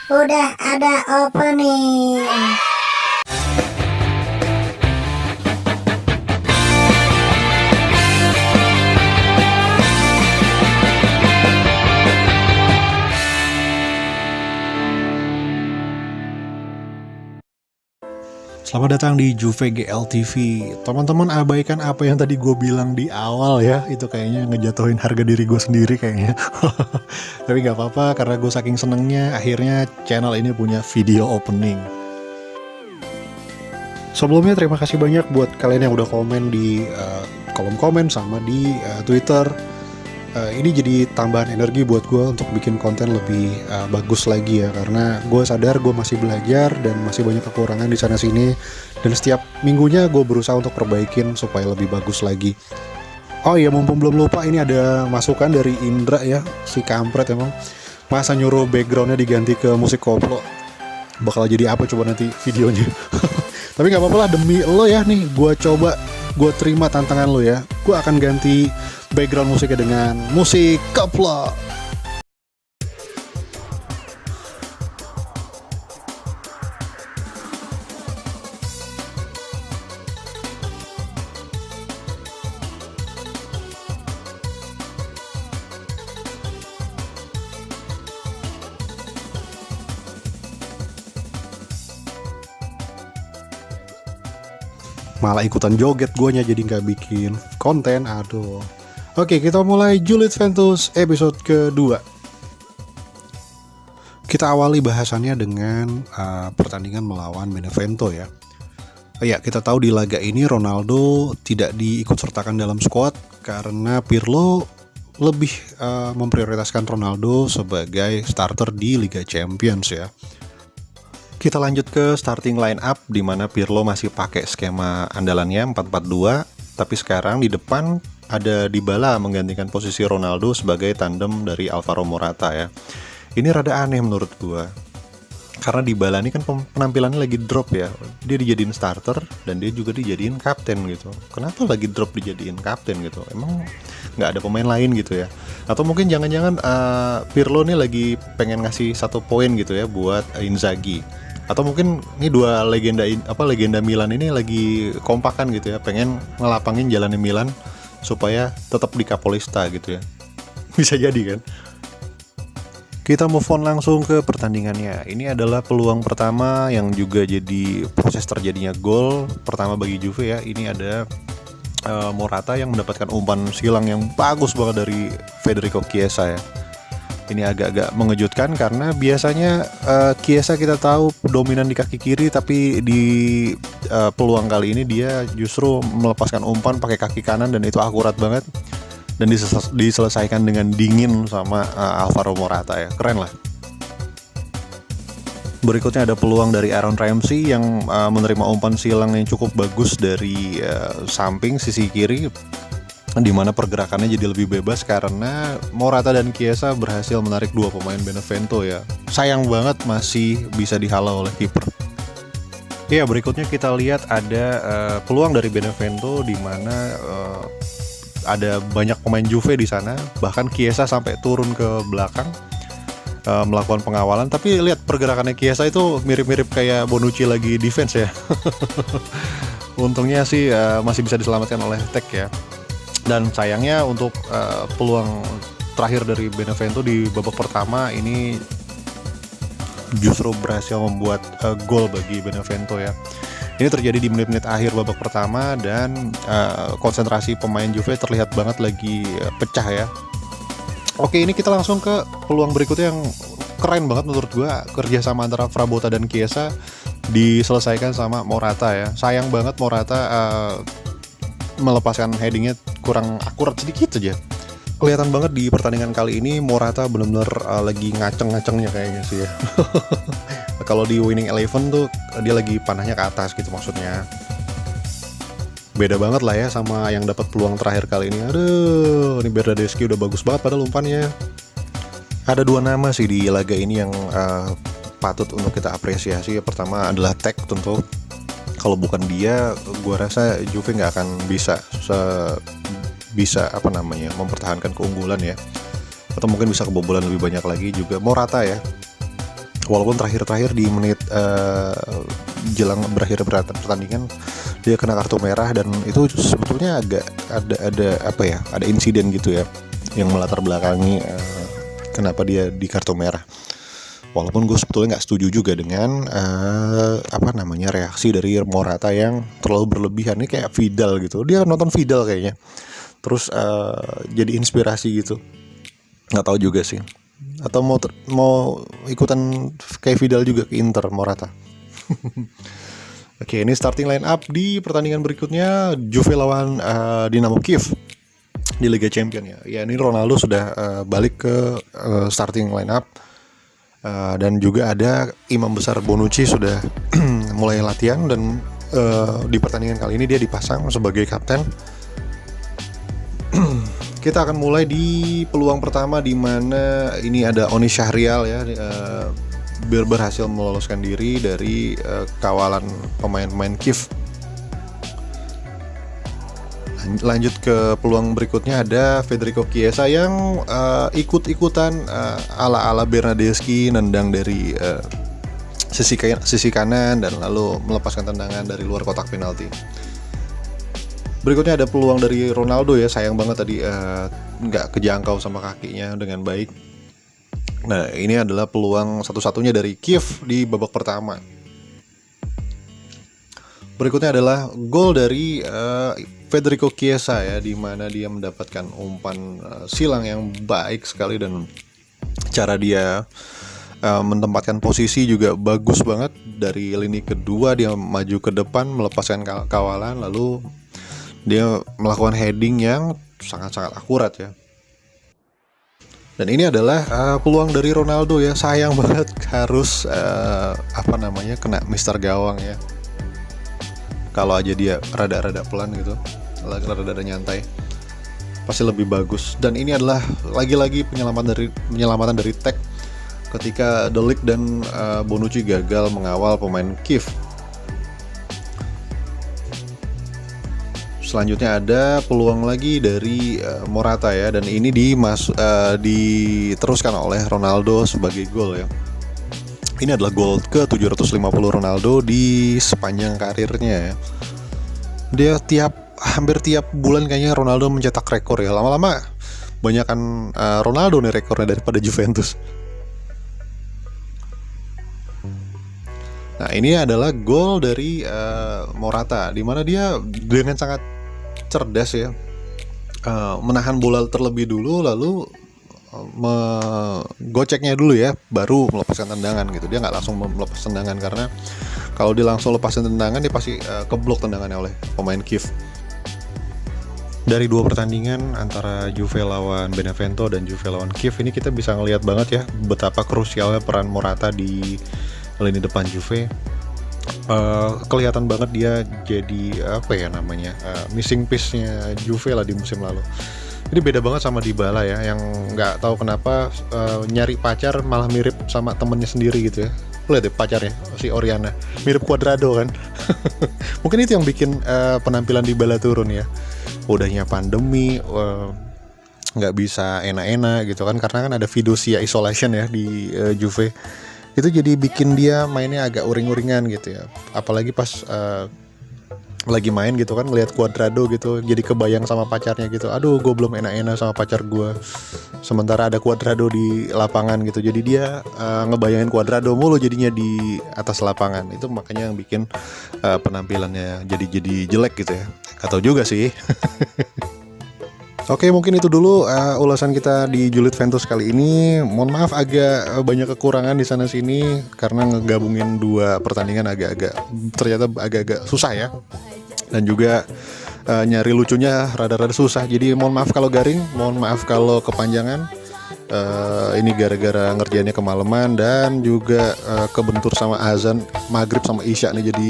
Udah ada opening. Selamat datang di Juve GL TV. Teman-teman abaikan apa yang tadi gue bilang di awal ya. Itu kayaknya ngejatuhin harga diri gue sendiri kayaknya. Tapi gak apa-apa karena gue saking senengnya akhirnya channel ini punya video opening. Sebelumnya terima kasih banyak buat kalian yang udah komen di kolom komen sama di Twitter. Ini jadi tambahan energi buat gue untuk bikin konten lebih bagus lagi ya, karena gue sadar gue masih belajar dan masih banyak kekurangan di sana sini, dan setiap minggunya gue berusaha untuk perbaikin supaya lebih bagus lagi. Oh iya, mumpung belum lupa, ini ada masukan dari Indra ya, si kampret emang, masa nyuruh backgroundnya diganti ke musik koplo. Bakal jadi apa coba nanti videonya. Tapi nggak apa-apa lah, demi lo ya nih, gue terima tantangan lo ya. Gue akan ganti background musiknya dengan musik koplo. Malah ikutan joget guanya jadi nggak bikin konten, aduh. Oke, kita mulai Juventus episode kedua. Kita awali bahasannya dengan pertandingan melawan Benevento ya. Ya, kita tahu di laga ini Ronaldo tidak diikut sertakan dalam squad karena Pirlo lebih memprioritaskan Ronaldo sebagai starter di Liga Champions ya. Kita lanjut ke starting line up di mana Pirlo masih pakai skema andalannya 4-4-2, tapi sekarang di depan ada Dybala menggantikan posisi Ronaldo sebagai tandem dari Alvaro Morata ya. Ini rada aneh menurut gua. Karena Dybala ini kan penampilannya lagi drop ya. Dia dijadiin starter dan dia juga dijadiin kapten gitu. Kenapa lagi drop dijadiin kapten gitu? Emang nggak ada pemain lain gitu ya? Atau mungkin jangan-jangan Pirlo nih lagi pengen ngasih 1 poin gitu ya buat Inzaghi. Atau mungkin ini dua legenda Milan ini lagi kompakan gitu ya, pengen ngelapangin jalannya Milan supaya tetap di Capolista gitu ya. Bisa jadi kan? Kita move on langsung ke pertandingannya. Ini adalah peluang pertama yang juga jadi proses terjadinya gol pertama bagi Juve ya. Ini ada Morata yang mendapatkan umpan silang yang bagus banget dari Federico Chiesa ya. Ini agak-agak mengejutkan karena biasanya Chiesa kita tahu dominan di kaki kiri, tapi di peluang kali ini dia justru melepaskan umpan pakai kaki kanan dan itu akurat banget dan diselesaikan dengan dingin sama Alvaro Morata ya. Keren lah. Berikutnya ada peluang dari Aaron Ramsey yang menerima umpan silang yang cukup bagus dari samping sisi kiri, di mana pergerakannya jadi lebih bebas karena Morata dan Chiesa berhasil menarik 2 pemain Benevento ya. Sayang banget masih bisa dihalau oleh kiper. Ya, berikutnya kita lihat ada peluang dari Benevento di mana ada banyak pemain Juve di sana, bahkan Chiesa sampai turun ke belakang melakukan pengawalan. Tapi lihat pergerakannya Chiesa itu mirip-mirip kayak Bonucci lagi defense ya. Untungnya sih masih bisa diselamatkan oleh Tek ya. Dan sayangnya untuk peluang terakhir dari Benevento di babak pertama ini justru berhasil membuat gol bagi Benevento ya. Ini terjadi di menit-menit akhir babak pertama dan konsentrasi pemain Juve terlihat banget lagi pecah ya. Oke, ini kita langsung ke peluang berikutnya yang keren banget menurut gua, kerjasama antara Frabotta dan Chiesa diselesaikan sama Morata ya. Sayang banget Morata melepaskan headingnya kurang akurat sedikit aja. Kelihatan banget di pertandingan kali ini Morata benar-benar lagi ngaceng-ngacengnya kayaknya sih ya. Kalau di winning 11 tuh dia lagi panahnya ke atas gitu maksudnya. Beda banget lah ya sama yang dapat peluang terakhir kali ini. Aduh, ini Bernardeschi udah bagus banget padahal umpannya. Ada 2 nama sih di laga ini yang patut untuk kita apresiasi. Pertama adalah Tek tentu. Kalau bukan dia, gue rasa Juve nggak akan bisa mempertahankan keunggulan ya, atau mungkin bisa kebobolan lebih banyak lagi. Juga Morata ya. Walaupun terakhir-terakhir di menit jelang berakhir pertandingan dia kena kartu merah, dan itu sebetulnya agak ada insiden gitu ya yang melatar belakangi kenapa dia di kartu merah. Walaupun gue sebetulnya nggak setuju juga dengan reaksi dari Morata yang terlalu berlebihan. Ini kayak Vidal gitu, dia nonton Vidal kayaknya, terus jadi inspirasi gitu. Nggak tahu juga sih, atau mau ikutan kayak Vidal juga ke Inter Morata. Oke, ini starting line up di pertandingan berikutnya, Juve lawan Dinamo Kiev di Liga Champions ya. Ya, ini Ronaldo sudah balik ke starting line up. Dan juga ada imam besar Bonucci sudah mulai latihan, dan di pertandingan kali ini dia dipasang sebagai kapten. Kita akan mulai di peluang pertama, di mana ini ada Oni Syahrial ya, berhasil meloloskan diri dari kawalan pemain-pemain Kiev. Lanjut ke peluang berikutnya, ada Federico Chiesa yang ikut-ikutan ala-ala Bernardeschi, nendang dari sisi kanan dan lalu melepaskan tendangan dari luar kotak penalti. Berikutnya ada peluang dari Ronaldo ya, sayang banget tadi nggak kejangkau sama kakinya dengan baik. Nah, ini adalah peluang satu-satunya dari Kiev di babak pertama. Berikutnya adalah gol dari Federico Chiesa ya, di mana dia mendapatkan umpan silang yang baik sekali, dan cara dia menempatkan posisi juga bagus banget. Dari lini kedua dia maju ke depan melepaskan kawalan, lalu dia melakukan heading yang sangat-sangat akurat ya. Dan ini adalah peluang dari Ronaldo ya, sayang banget harus kena Mister Gawang ya. Kalau aja dia rada-rada pelan gitu, rada-rada nyantai, pasti lebih bagus. Dan ini adalah lagi-lagi penyelamatan dari Tek ketika De Ligt dan Bonucci gagal mengawal pemain Kiev. Selanjutnya ada peluang lagi dari Morata ya, dan ini diteruskan oleh Ronaldo sebagai gol ya. Ini adalah gol ke-750 Ronaldo di sepanjang karirnya ya. Dia hampir tiap bulan kayaknya Ronaldo mencetak rekor ya. Lama-lama banyakan Ronaldo nih rekornya daripada Juventus. Nah, ini adalah gol dari Morata, di mana dia dengan sangat cerdas ya, menahan bola terlebih dulu, lalu goceknya dulu ya, baru melepaskan tendangan gitu. Dia nggak langsung melepas tendangan, karena kalau dia langsung lepasin tendangan dia pasti keblok tendangannya oleh pemain Kiev. Dari dua pertandingan antara Juve lawan Benevento dan Juve lawan Kiev ini, kita bisa ngelihat banget ya betapa krusialnya peran Morata di lini depan Juve. Kelihatan banget dia jadi missing piece-nya Juve lah di musim lalu. Ini beda banget sama Dybala ya, yang nggak tahu kenapa nyari pacar malah mirip sama temennya sendiri gitu ya. Lihat deh pacarnya, si Oriana, mirip Cuadrado kan. Mungkin itu yang bikin penampilan Dybala turun ya. Udahnya pandemi, nggak bisa enak-enak gitu kan, karena kan ada fiducia isolation ya di Juve. Itu jadi bikin dia mainnya agak uring-uringan gitu ya. Apalagi pas lagi main gitu kan, ngelihat Cuadrado gitu, jadi kebayang sama pacarnya gitu. Aduh, gue belum enak-enak sama pacar gue, sementara ada Cuadrado di lapangan gitu. Jadi dia ngebayangin Cuadrado mulu jadinya di atas lapangan. Itu makanya yang bikin penampilannya jadi jelek gitu ya. Gak tau juga sih. Oke, mungkin itu dulu ulasan kita di Julid Ventus kali ini. Mohon maaf agak banyak kekurangan di sana sini, karena ngegabungin dua pertandingan ternyata agak-agak susah ya. Dan juga nyari lucunya rada-rada susah. Jadi mohon maaf kalau garing, mohon maaf kalau kepanjangan. Ini gara-gara ngerjainnya kemalaman, dan juga kebentur sama azan maghrib sama isya nih, jadi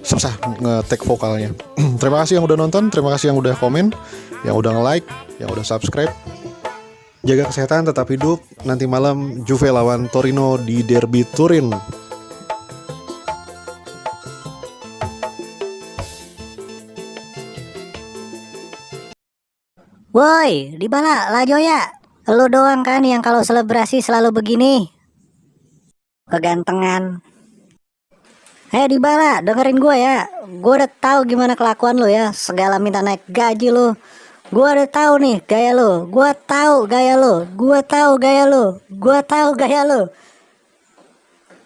susah nge-take vokalnya. Terima kasih yang udah nonton, terima kasih yang udah komen, yang udah nge-like, yang udah subscribe. Jaga kesehatan, tetap hidup. Nanti malam Juve lawan Torino di Derby Turin. Woi, Dybala, Lajoya. Lu doang kan yang kalau selebrasi selalu begini. kegantengan. Hei Dybala, dengerin gue ya. Gue udah tahu gimana kelakuan lu ya. Segala minta naik gaji lu. Gue udah tahu nih gaya lu. Gue tahu gaya lu. Gue tahu gaya lu. Gue tahu gaya lu.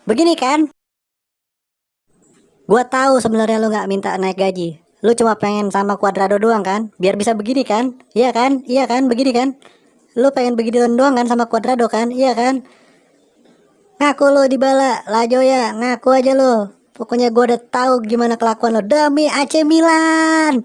Begini kan? Gue tahu sebenarnya lu nggak minta naik gaji. Lu cuma pengen sama Cuadrado doang kan? Biar bisa begini kan? Iya kan? Iya kan? Begini kan? Lu pengen begini doang kan sama Cuadrado kan? Iya kan? Ngaku lu Dybala, Lajoya, ngaku aja lu. Pokoknya gue udah tahu gimana kelakuan lo demi AC Milan.